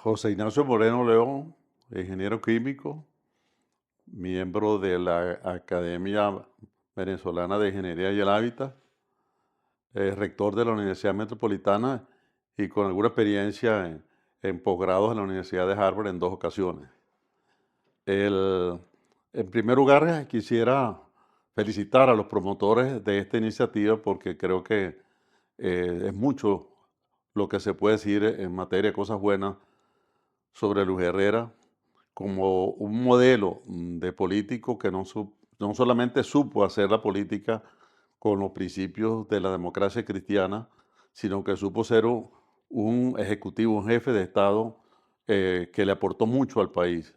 José Ignacio Moreno León, ingeniero químico, miembro de la Academia Venezolana de Ingeniería y el Hábitat, rector de la Universidad Metropolitana y con alguna experiencia en posgrados en la Universidad de Harvard en 2 ocasiones. En primer lugar, quisiera felicitar a los promotores de esta iniciativa porque creo que es mucho lo que se puede decir en materia de cosas buenas sobre Luis Herrera como un modelo de político que no solamente supo hacer la política con los principios de la democracia cristiana, sino que supo ser un ejecutivo, un jefe de Estado que le aportó mucho al país.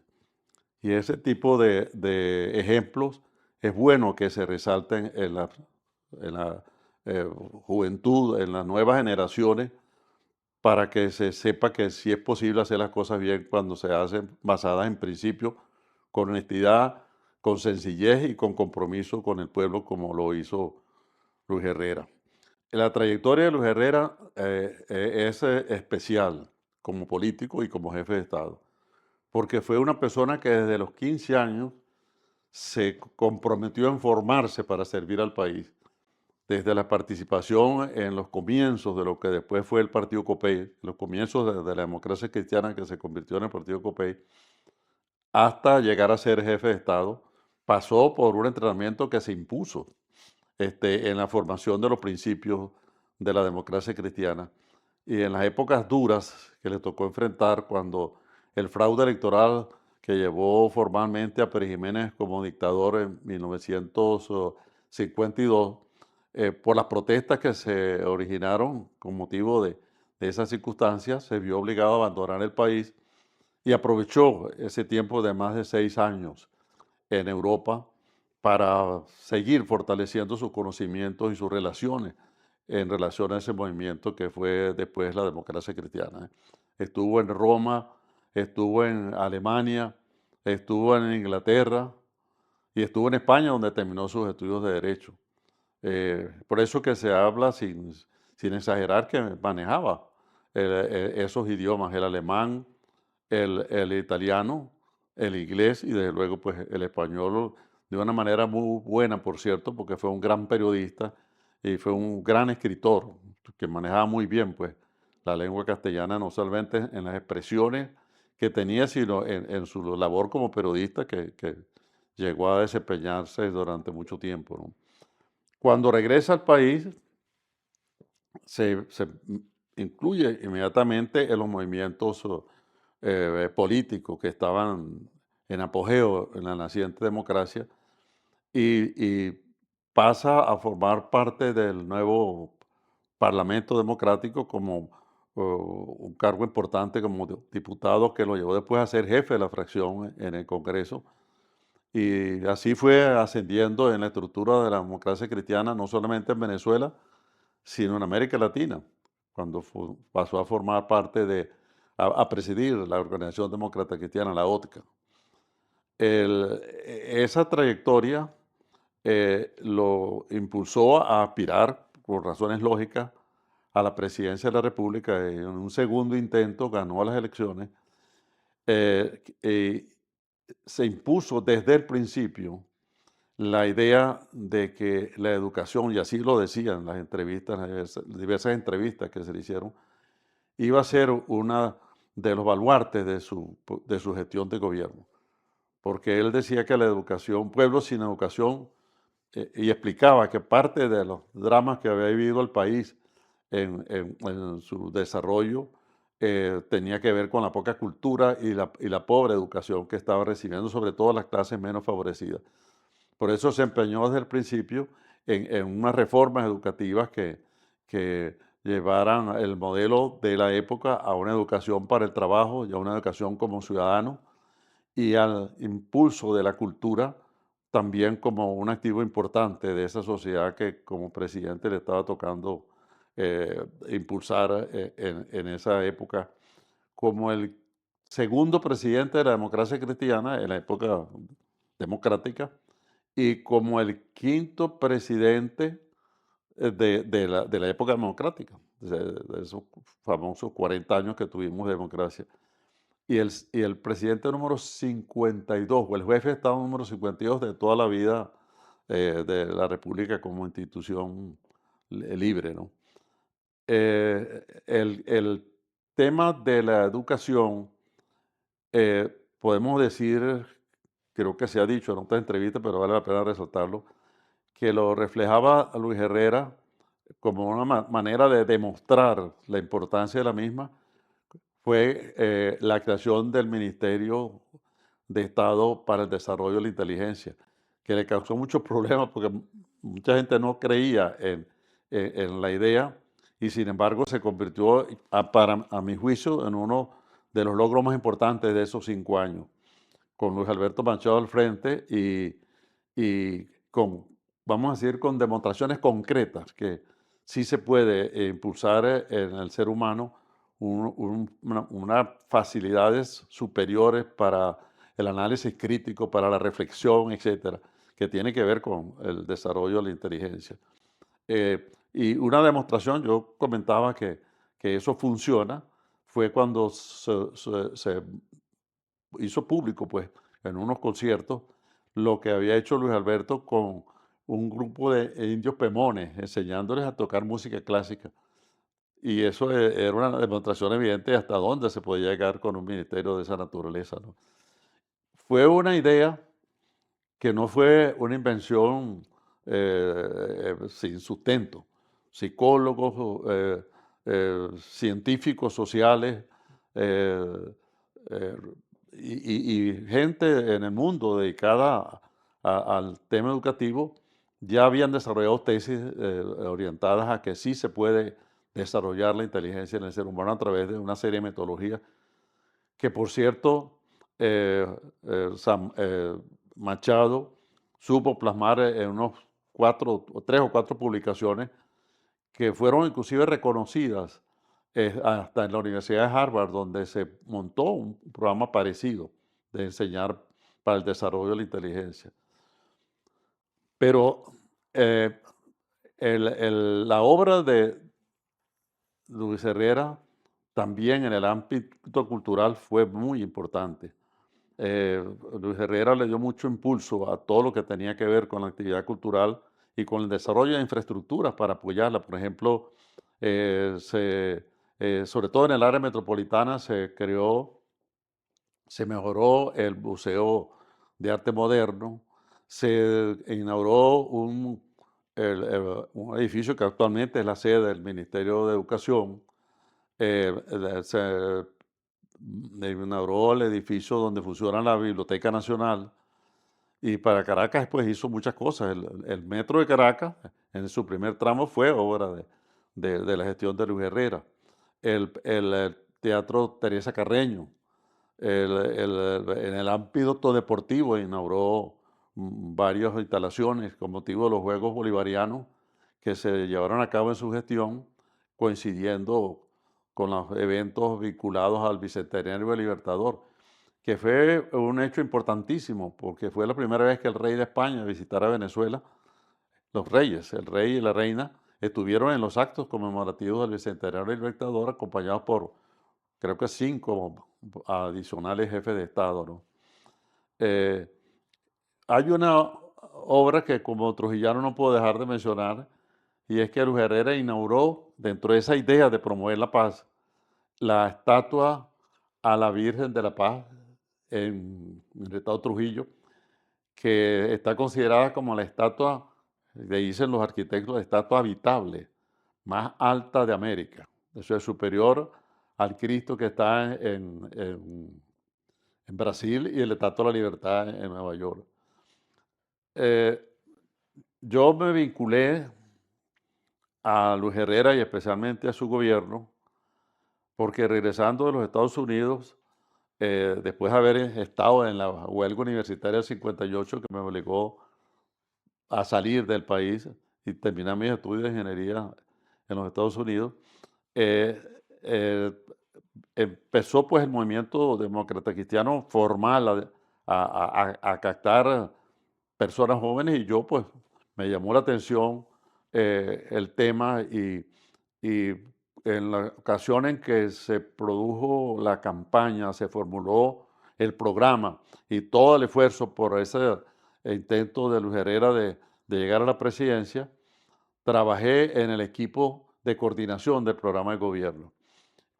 Y ese tipo de ejemplos es bueno que se resalten en la juventud, en las nuevas generaciones, para que se sepa que sí es posible hacer las cosas bien cuando se hacen basadas en principios, con honestidad, con sencillez y con compromiso con el pueblo, como lo hizo Luis Herrera. La trayectoria de Luis Herrera es especial como político y como jefe de Estado, porque fue una persona que desde los 15 años se comprometió en formarse para servir al país desde la participación en los comienzos de lo que después fue el Partido Copey, los comienzos de la democracia cristiana que se convirtió en el Partido Copey, hasta llegar a ser jefe de Estado, pasó por un entrenamiento que se impuso en la formación de los principios de la democracia cristiana. Y en las épocas duras que le tocó enfrentar, cuando el fraude electoral que llevó formalmente a Pérez Jiménez como dictador en 1952, por las protestas que se originaron con motivo de esas circunstancias, se vio obligado a abandonar el país y aprovechó ese tiempo de más de 6 años en Europa para seguir fortaleciendo sus conocimientos y sus relaciones en relación a ese movimiento que fue después la democracia cristiana. Estuvo en Roma, estuvo en Alemania, estuvo en Inglaterra y estuvo en España, donde terminó sus estudios de Derecho. Por eso que se habla sin exagerar que manejaba esos idiomas, el alemán, el italiano, el inglés y desde luego pues el español de una manera muy buena, por cierto, porque fue un gran periodista y fue un gran escritor que manejaba muy bien pues la lengua castellana, no solamente en las expresiones que tenía, sino en su labor como periodista que llegó a desempeñarse durante mucho tiempo, ¿no? Cuando regresa al país, se incluye inmediatamente en los movimientos políticos que estaban en apogeo en la naciente democracia y pasa a formar parte del nuevo Parlamento Democrático como un cargo importante como diputado que lo llevó después a ser jefe de la fracción en el Congreso. Y así fue ascendiendo en la estructura de la democracia cristiana, no solamente en Venezuela, sino en América Latina, cuando pasó a formar parte a presidir la Organización Demócrata Cristiana, la OTCA. Esa trayectoria lo impulsó a aspirar, por razones lógicas, a la presidencia de la República. Y en un segundo intento ganó las elecciones. Y se impuso desde el principio la idea de que la educación, y así lo decían las entrevistas, las diversas entrevistas que se le hicieron, iba a ser una de los baluartes de su gestión de gobierno, porque él decía que la educación, pueblo sin educación, y explicaba que parte de los dramas que había vivido el país en su desarrollo tenía que ver con la poca cultura y la pobre educación que estaba recibiendo, sobre todo las clases menos favorecidas. Por eso se empeñó desde el principio en unas reformas educativas que llevaran el modelo de la época a una educación para el trabajo y a una educación como ciudadano y al impulso de la cultura también como un activo importante de esa sociedad que como presidente le estaba tocando impulsar en esa época como el segundo presidente de la democracia cristiana en la época democrática y como el quinto presidente de la época democrática, de esos famosos 40 años que tuvimos de democracia. y el presidente número 52 o el jefe de Estado número 52 de toda la vida de la República como institución libre, ¿no? El tema de la educación, podemos decir, creo que se ha dicho en otras entrevistas, pero vale la pena resaltarlo, que lo reflejaba a Luis Herrera como una manera de demostrar la importancia de la misma, fue la creación del Ministerio de Estado para el Desarrollo de la Inteligencia, que le causó muchos problemas porque mucha gente no creía en la idea y sin embargo se convirtió, a mi juicio, en uno de los logros más importantes de esos 5 años, con Luis Alberto Machado al frente y con, vamos a decir, con demostraciones concretas que sí se puede impulsar en el ser humano unas facilidades superiores para el análisis crítico, para la reflexión, etcétera, que tiene que ver con el desarrollo de la inteligencia. Y una demostración, yo comentaba que eso funciona, fue cuando se hizo público, pues, en unos conciertos, lo que había hecho Luis Alberto con un grupo de indios pemones, enseñándoles a tocar música clásica. Y eso era una demostración evidente de hasta dónde se podía llegar con un ministerio de esa naturaleza, ¿no? Fue una idea que no fue una invención sin sustento. Psicólogos, científicos sociales, eh, eh, y gente en el mundo dedicada al tema educativo ya habían desarrollado tesis orientadas a que sí se puede desarrollar la inteligencia en el ser humano a través de una serie de metodologías que, por cierto, eh, Machado supo plasmar en unos tres o cuatro publicaciones que fueron inclusive reconocidas hasta en la Universidad de Harvard, donde se montó un programa parecido de enseñar para el desarrollo de la inteligencia. Pero eh, la obra de Luis Herrera también en el ámbito cultural fue muy importante. Luis Herrera le dio mucho impulso a todo lo que tenía que ver con la actividad cultural y con el desarrollo de infraestructuras para apoyarla. Por ejemplo, sobre todo en el área metropolitana se mejoró el Museo de Arte Moderno, se inauguró un edificio que actualmente es la sede del Ministerio de Educación. Se inauguró el edificio donde funciona la Biblioteca Nacional y para Caracas pues hizo muchas cosas. El metro de Caracas en su primer tramo fue obra de la gestión de Luis Herrera. El Teatro Teresa Carreño, en el ámbito deportivo inauguró varias instalaciones con motivo de los Juegos Bolivarianos que se llevaron a cabo en su gestión, coincidiendo con los eventos vinculados al Bicentenario del Libertador, que fue un hecho importantísimo, porque fue la primera vez que el rey de España visitara Venezuela. Los reyes, el rey y la reina, estuvieron en los actos conmemorativos del Bicentenario del Libertador, acompañados por, creo que 5 adicionales jefes de Estado, ¿no? Eh, Hay una obra que como trujillano no puedo dejar de mencionar, y es que Luis Herrera inauguró, dentro de esa idea de promover la paz, la estatua a la Virgen de la Paz en el estado Trujillo, que está considerada como la estatua, le dicen los arquitectos, la estatua habitable más alta de América. Eso es superior al Cristo que está en Brasil y el Estatua de la Libertad en Nueva York. Eh, yo me vinculé a Luis Herrera y especialmente a su gobierno porque regresando de los Estados Unidos, después de haber estado en la huelga universitaria del 58 que me obligó a salir del país y terminar mis estudios de ingeniería en los Estados Unidos, eh, eh, empezó pues el movimiento demócrata cristiano formal a captar personas jóvenes y yo pues me llamó la atención el tema y en la ocasión en que se produjo la campaña, se formuló el programa y todo el esfuerzo por ese intento de Luis Herrera de llegar a la presidencia, trabajé en el equipo de coordinación del programa de gobierno.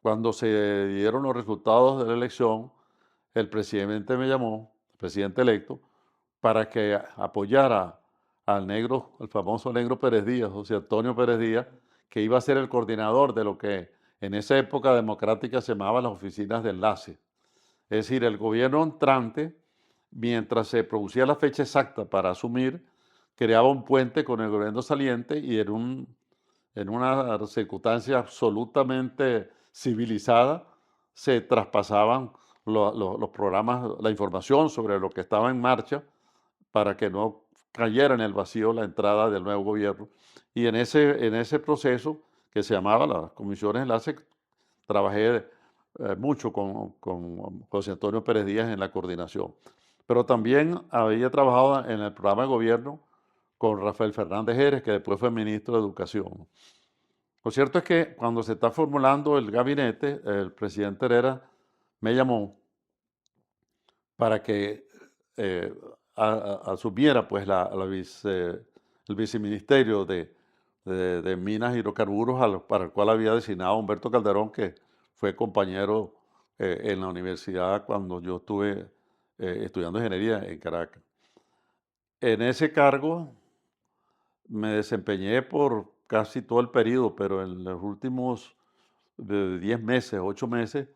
Cuando se dieron los resultados de la elección, el presidente me llamó, el presidente electo, para que apoyara al negro, el famoso negro Pérez Díaz, José Antonio Pérez Díaz, que iba a ser el coordinador de lo que en esa época democrática se llamaban las oficinas de enlace. Es decir, el gobierno entrante, mientras se producía la fecha exacta para asumir, creaba un puente con el gobierno saliente y en una circunstancia absolutamente civilizada se traspasaban los programas, la información sobre lo que estaba en marcha para que no cayera en el vacío la entrada del nuevo gobierno. Y en ese proceso que se llamaba las comisiones de enlace, trabajé mucho con José Antonio Pérez Díaz en la coordinación. Pero también había trabajado en el programa de gobierno con Rafael Fernández Jerez, que después fue ministro de Educación. Lo cierto es que cuando se está formulando el gabinete, el presidente Herrera me llamó para que eh, asumiera pues el viceministerio de Minas y Hidrocarburos para el cual había designado a Humberto Calderón, que fue compañero en la universidad cuando yo estuve estudiando ingeniería en Caracas. En ese cargo me desempeñé por casi todo el periodo, pero en los últimos de 10 meses, 8 meses,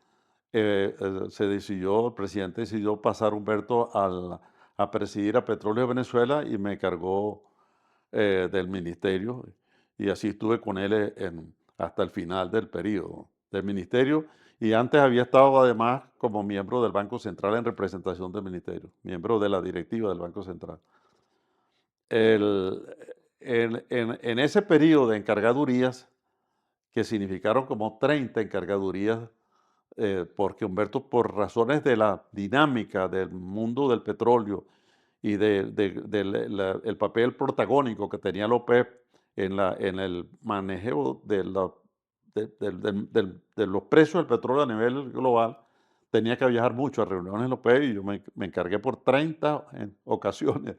se decidió, el presidente decidió pasar a Humberto a presidir a Petróleo de Venezuela y me cargó del ministerio y así estuve con él hasta el final del periodo del ministerio y antes había estado además como miembro del Banco Central en representación del ministerio, miembro de la directiva del Banco Central. El- en ese periodo de encargadurías, que significaron como 30 encargadurías, porque Humberto, por razones de la dinámica del mundo del petróleo y el papel protagónico que tenía la OPEP en el manejo de los precios del petróleo a nivel global, tenía que viajar mucho a reuniones en la OPEP y yo me encargué por 30 ocasiones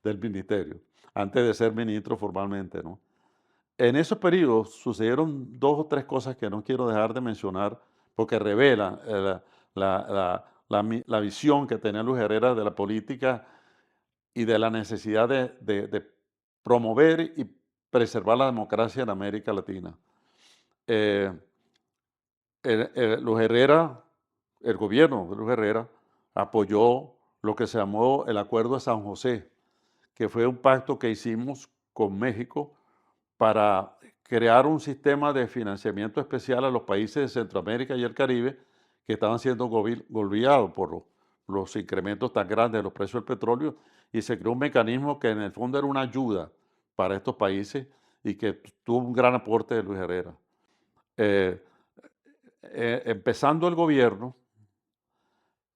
del ministerio, antes de ser ministro formalmente, ¿no? En esos periodos sucedieron 2 o 3 cosas que no quiero dejar de mencionar, porque revelan, la visión que tenía Luis Herrera de la política y de la necesidad de promover y preservar la democracia en América Latina. Eh, Luis Herrera, el gobierno de Luis Herrera, apoyó lo que se llamó el Acuerdo de San José, que fue un pacto que hicimos con México para crear un sistema de financiamiento especial a los países de Centroamérica y el Caribe que estaban siendo golpeados por los incrementos tan grandes de los precios del petróleo y se creó un mecanismo que en el fondo era una ayuda para estos países y que tuvo un gran aporte de Luis Herrera. Eh, Empezando el gobierno,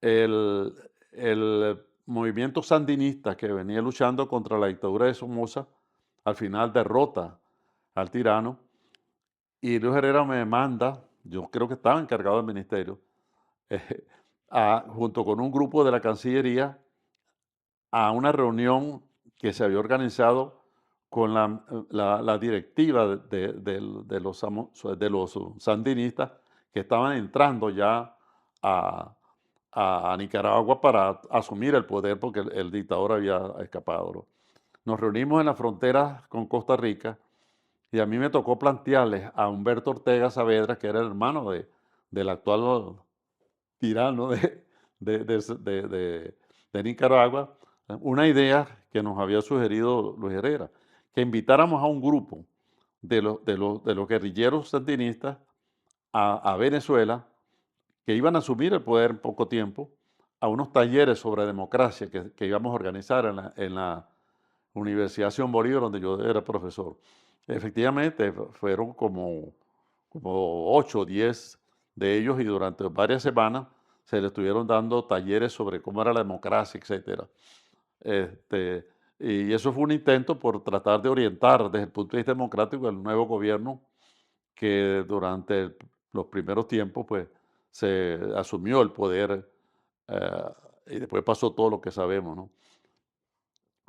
el, el movimiento sandinista que venía luchando contra la dictadura de Somoza, al final derrota al tirano y Luis Herrera me manda, yo creo que estaba encargado del ministerio, eh, junto con un grupo de la Cancillería, a una reunión que se había organizado con la directiva de los sandinistas que estaban entrando ya a, a Nicaragua para asumir el poder porque el dictador había escapado, ¿no? Nos reunimos en la frontera con Costa Rica y a mí me tocó plantearles a Humberto Ortega Saavedra, que era el hermano del actual tirano de Nicaragua, una idea que nos había sugerido Luis Herrera, que invitáramos a un grupo de los guerrilleros sandinistas a Venezuela, que iban a asumir el poder en poco tiempo, a unos talleres sobre democracia que íbamos a organizar en la Universidad Simón Bolívar, donde yo era profesor. Efectivamente, fueron como 8 o 10 de ellos y durante varias semanas se les estuvieron dando talleres sobre cómo era la democracia, etcétera. Este, y eso fue un intento por tratar de orientar desde el punto de vista democrático el nuevo gobierno que durante los primeros tiempos, pues, se asumió el poder, eh, y después pasó todo lo que sabemos, ¿no?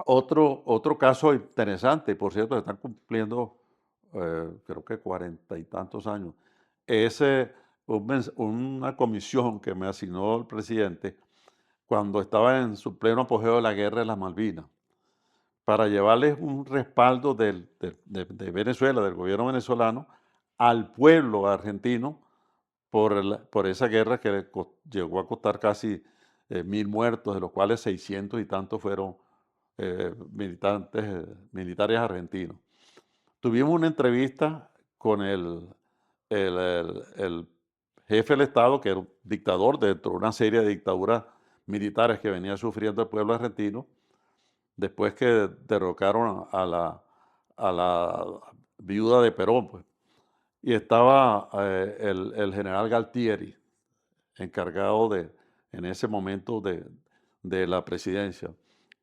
Otro caso interesante, por cierto, están cumpliendo, creo que 40 y tantos años, es una comisión que me asignó el presidente cuando estaba en su pleno apogeo de la guerra de las Malvinas, para llevarles un respaldo de Venezuela, del gobierno venezolano, al pueblo argentino por esa guerra que llegó a costar casi 1000 muertos, de los cuales 600 y tantos fueron militares argentinos. Tuvimos una entrevista con el jefe del Estado, que era un dictador dentro de una serie de dictaduras militares que venía sufriendo el pueblo argentino, después que derrocaron a la viuda de Perón, pues. Y estaba el general Galtieri, encargado en ese momento de la presidencia.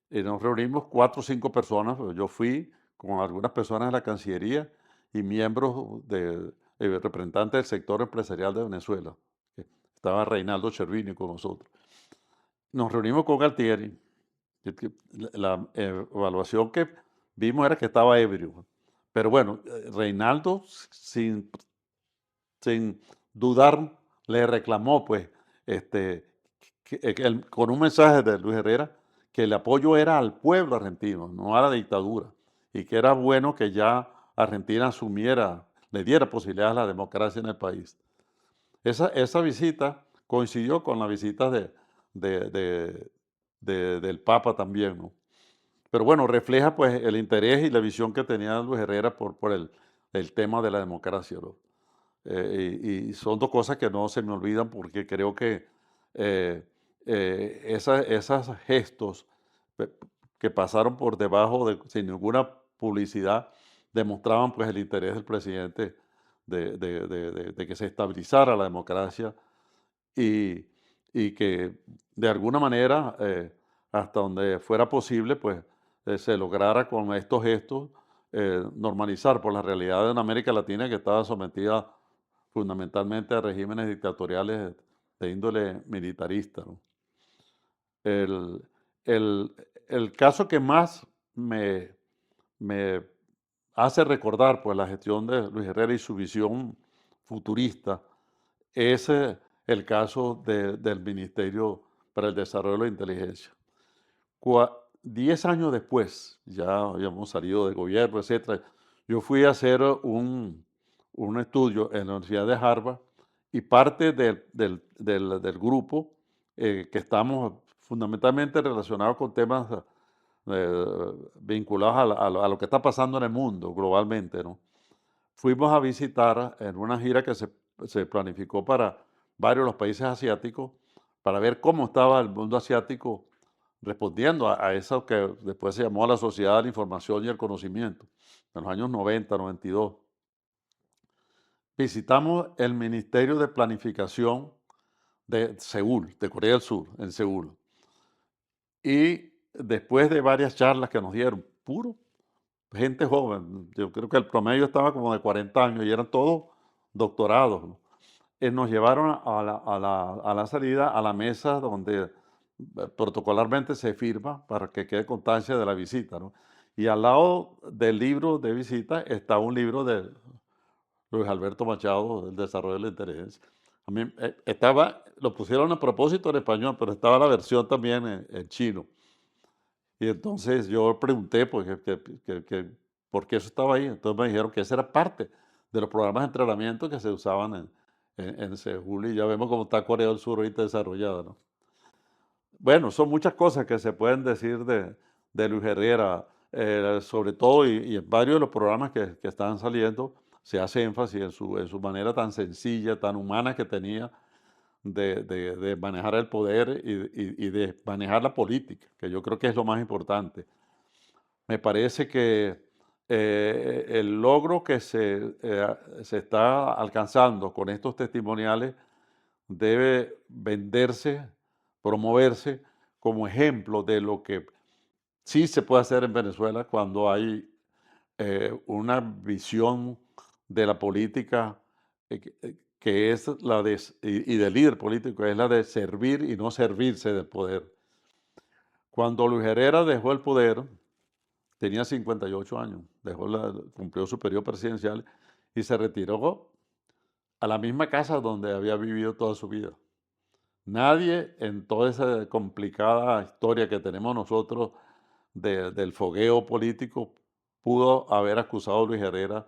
Y nos reunimos 4 o 5 personas. Pues, yo fui con algunas personas de la Cancillería y miembros representantes del sector empresarial de Venezuela. que Estaba Reinaldo Chervini con nosotros. Nos reunimos con Galtieri. La evaluación que vimos era que estaba ebrio. Pero bueno, Reinaldo, sin dudar, le reclamó, pues, este, con un mensaje de Luis Herrera, que el apoyo era al pueblo argentino, no a la dictadura, y que era bueno que ya Argentina asumiera, le diera posibilidades a la democracia en el país. Esa visita coincidió con la visita de- de- del Papa también, ¿no? Pero bueno, refleja pues el interés y la visión que tenía Luis Herrera por el tema de la democracia, ¿no? Y son dos cosas que no se me olvidan porque creo que eh, esas gestos pe- que pasaron por debajo sin ninguna publicidad demostraban pues el interés del presidente de que se estabilizara la democracia y, y que de alguna manera, hasta donde fuera posible, pues se lograra con estos gestos normalizar por la realidad de una América Latina que estaba sometida fundamentalmente a regímenes dictatoriales de índole militarista, ¿no? El, el- el caso que más me hace recordar pues, la gestión de Luis Herrera y su visión futurista es el caso del Ministerio para el Desarrollo de la Inteligencia. 10 años después, ya habíamos salido del gobierno, etcétera, yo fui a hacer un estudio en la Universidad de Harvard y parte del grupo que estamos fundamentalmente relacionados con temas vinculados a lo que está pasando en el mundo globalmente, ¿no? Fuimos a visitar en una gira que se planificó para varios de los países asiáticos para ver cómo estaba el mundo asiático respondiendo a eso que después se llamó la Sociedad de la Información y el Conocimiento, en los años 90, 92. Visitamos el Ministerio de Planificación de Seúl, de Corea del Sur, en Seúl. Y después de varias charlas que nos dieron, puro gente joven, yo creo que el promedio estaba como de 40 años y eran todos doctorados, ¿no? Nos llevaron a la salida a la mesa donde protocolarmente se firma para que quede constancia de la visita, ¿no? Y al lado del libro de visita está un libro de Luis Alberto Machado, del desarrollo de la inteligencia. A mí lo pusieron a propósito en español, pero estaba la versión también en chino. Y entonces yo pregunté pues, por qué eso estaba ahí. Entonces me dijeron que esa era parte de los programas de entrenamiento que se usaban en Seúl y ya vemos cómo está Corea del Sur ahorita desarrollada, ¿no? Bueno, son muchas cosas que se pueden decir de Luis Herrera, sobre todo y en varios de los programas que están saliendo se hace énfasis en su manera tan sencilla, tan humana que tenía de manejar el poder y de manejar la política, que yo creo que es lo más importante. Me parece que el logro que se está alcanzando con estos testimoniales debe venderse, promoverse como ejemplo de lo que sí se puede hacer en Venezuela cuando hay una visión de la política, que es la de, y del líder político, es la de servir y no servirse del poder. Cuando Luis Herrera dejó el poder, tenía 58 años, cumplió su periodo presidencial y se retiró a la misma casa donde había vivido toda su vida. Nadie en toda esa complicada historia que tenemos nosotros del fogueo político pudo haber acusado a Luis Herrera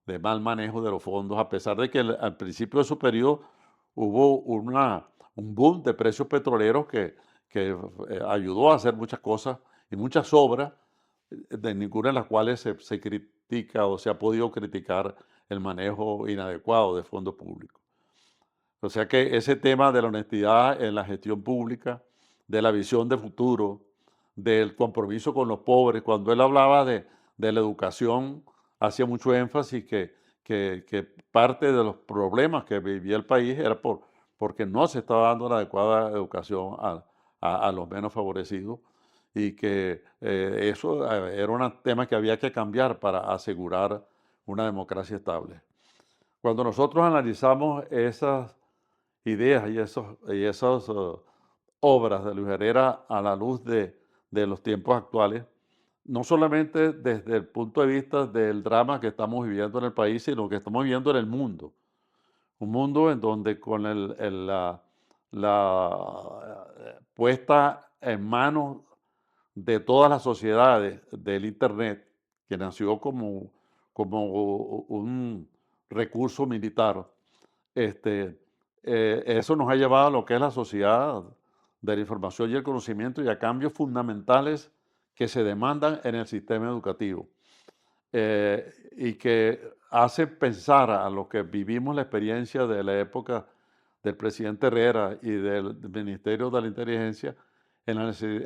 de mal manejo de los fondos, a pesar de que al principio de su periodo hubo un boom de precios petroleros que ayudó a hacer muchas cosas y muchas obras, de ninguna de las cuales se critica o se ha podido criticar el manejo inadecuado de fondos públicos. O sea que ese tema de la honestidad en la gestión pública, de la visión de futuro, del compromiso con los pobres, cuando él hablaba de la educación, hacía mucho énfasis que parte de los problemas que vivía el país era porque no se estaba dando la adecuada educación a los menos favorecidos y que eso era un tema que había que cambiar para asegurar una democracia estable. Cuando nosotros analizamos esas ideas y esas obras de Luis Herrera a la luz de los tiempos actuales, no solamente desde el punto de vista del drama que estamos viviendo en el país, sino que estamos viviendo en el mundo. Un mundo en donde con la puesta en manos de todas las sociedades del Internet, que nació como un recurso militar, este, eso nos ha llevado a lo que es la sociedad de la información y el conocimiento y a cambios fundamentales que se demandan en el sistema educativo y que hace pensar a los que vivimos la experiencia de la época del presidente Herrera y del Ministerio de la Inteligencia en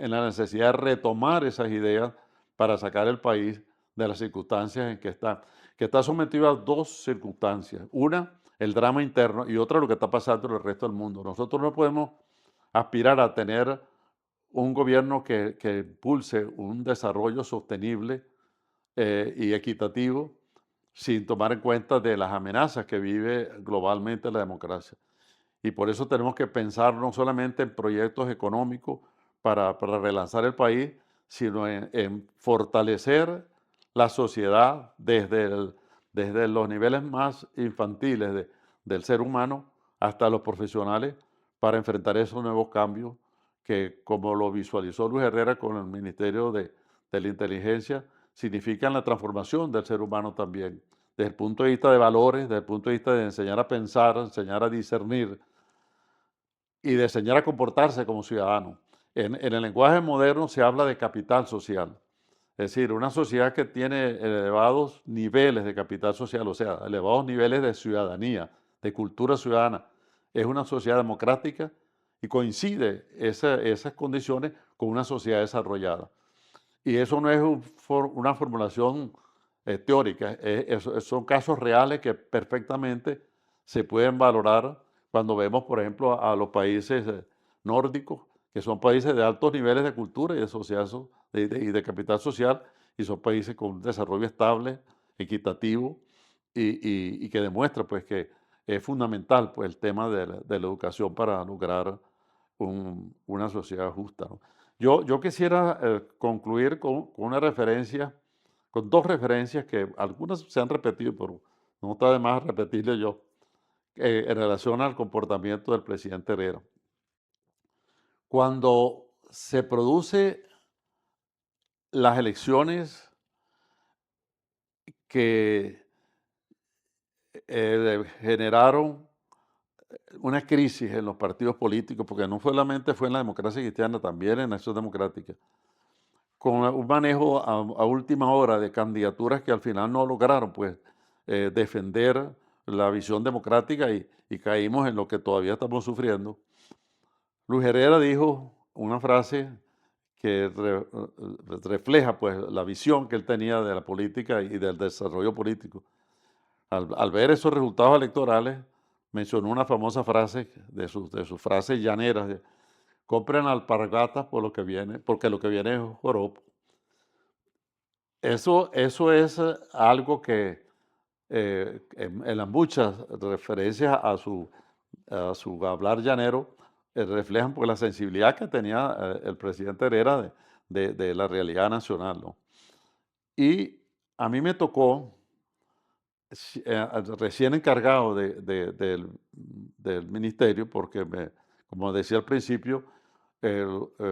la necesidad de retomar esas ideas para sacar el país de las circunstancias en que está sometido a dos circunstancias. Una, el drama interno y otra, lo que está pasando en el resto del mundo. Nosotros no podemos aspirar a tener un gobierno que impulse un desarrollo sostenible y equitativo sin tomar en cuenta de las amenazas que vive globalmente la democracia. Y por eso tenemos que pensar no solamente en proyectos económicos para relanzar el país, sino en fortalecer la sociedad desde los niveles más infantiles del ser humano hasta los profesionales para enfrentar esos nuevos cambios que, como lo visualizó Luis Herrera con el Ministerio de la Inteligencia, significan la transformación del ser humano también, desde el punto de vista de valores, desde el punto de vista de enseñar a pensar, enseñar a discernir y de enseñar a comportarse como ciudadano. En el lenguaje moderno se habla de capital social, es decir, una sociedad que tiene elevados niveles de capital social, o sea, elevados niveles de ciudadanía, de cultura ciudadana, es una sociedad democrática y coincide esas condiciones con una sociedad desarrollada. Y eso no es una formulación teórica, son casos reales que perfectamente se pueden valorar cuando vemos, por ejemplo, a los países nórdicos, que son países de altos niveles de cultura y de sociedad y de capital social, y son países con un desarrollo estable, equitativo, y que demuestra pues, que es fundamental pues, el tema de la educación para lograr una sociedad justa, ¿no? Yo quisiera concluir con una referencia, con dos referencias que algunas se han repetido, pero no está de más repetirle yo, en relación al comportamiento del presidente Herrera. Cuando se produce las elecciones que generaron una crisis en los partidos políticos, porque no solamente fue en la democracia cristiana, también en la acción democrática, con un manejo a última hora de candidaturas que al final no lograron pues, defender la visión democrática y caímos en lo que todavía estamos sufriendo. Luis Herrera dijo una frase que refleja pues, la visión que él tenía de la política y del desarrollo político. Al ver esos resultados electorales, mencionó una famosa frase de sus frases llaneras, compren alpargatas por lo que viene, porque lo que viene es joropo. Eso es algo que en las muchas referencias a su hablar llanero, reflejan pues, la sensibilidad que tenía el presidente Herrera de la realidad nacional, ¿no? Y a mí me tocó, recién encargado del ministerio, porque como decía al principio,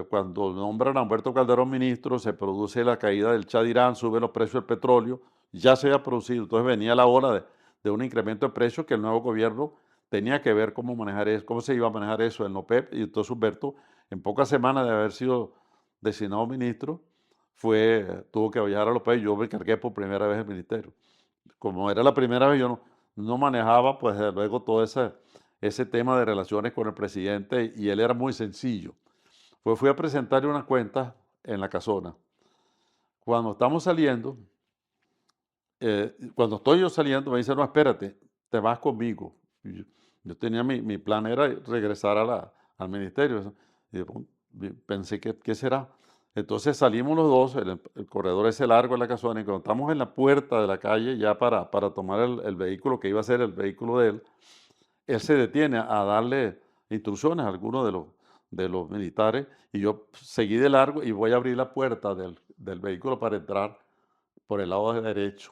cuando nombran a Humberto Calderón ministro, se produce la caída del Shah de Irán, suben los precios del petróleo, ya se había producido, entonces venía la ola de un incremento de precios que el nuevo gobierno tenía que ver cómo manejar eso, cómo se iba a manejar eso en OPEP, y entonces Humberto, en pocas semanas de haber sido designado ministro, tuvo que viajar a OPEP, yo me encargué por primera vez del ministerio. Como era la primera vez, yo no manejaba, pues desde luego todo ese tema de relaciones con el presidente, y él era muy sencillo. Pues fui a presentarle unas cuentas en la casona. Cuando estamos saliendo, cuando estoy yo saliendo, me dice, no, espérate, te vas conmigo. Y yo tenía mi plan era regresar al ministerio. Y pensé, ¿qué será? Entonces salimos los dos, el corredor ese largo de la casona, y cuando estamos en la puerta de la calle, ya para tomar el vehículo que iba a ser el vehículo de él se detiene a darle instrucciones a algunos de los militares, y yo seguí de largo y voy a abrir la puerta del vehículo para entrar por el lado derecho,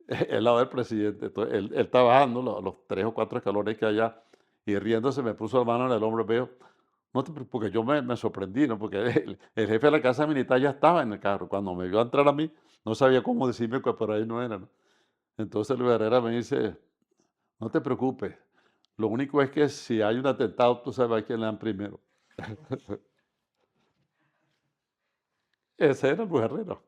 el lado del presidente. Entonces, él está bajando los 3 o 4 escalones que hay allá, y riéndose me puso la mano en el hombro, veo, no te porque yo me sorprendí, ¿no? Porque el jefe de la casa militar ya estaba en el carro. Cuando me vio entrar a mí, no sabía cómo decirme que por ahí no era, ¿no? Entonces Luis Herrera me dice, no te preocupes, lo único es que si hay un atentado, tú sabes a quién le dan primero. Ese era Luis Herrera.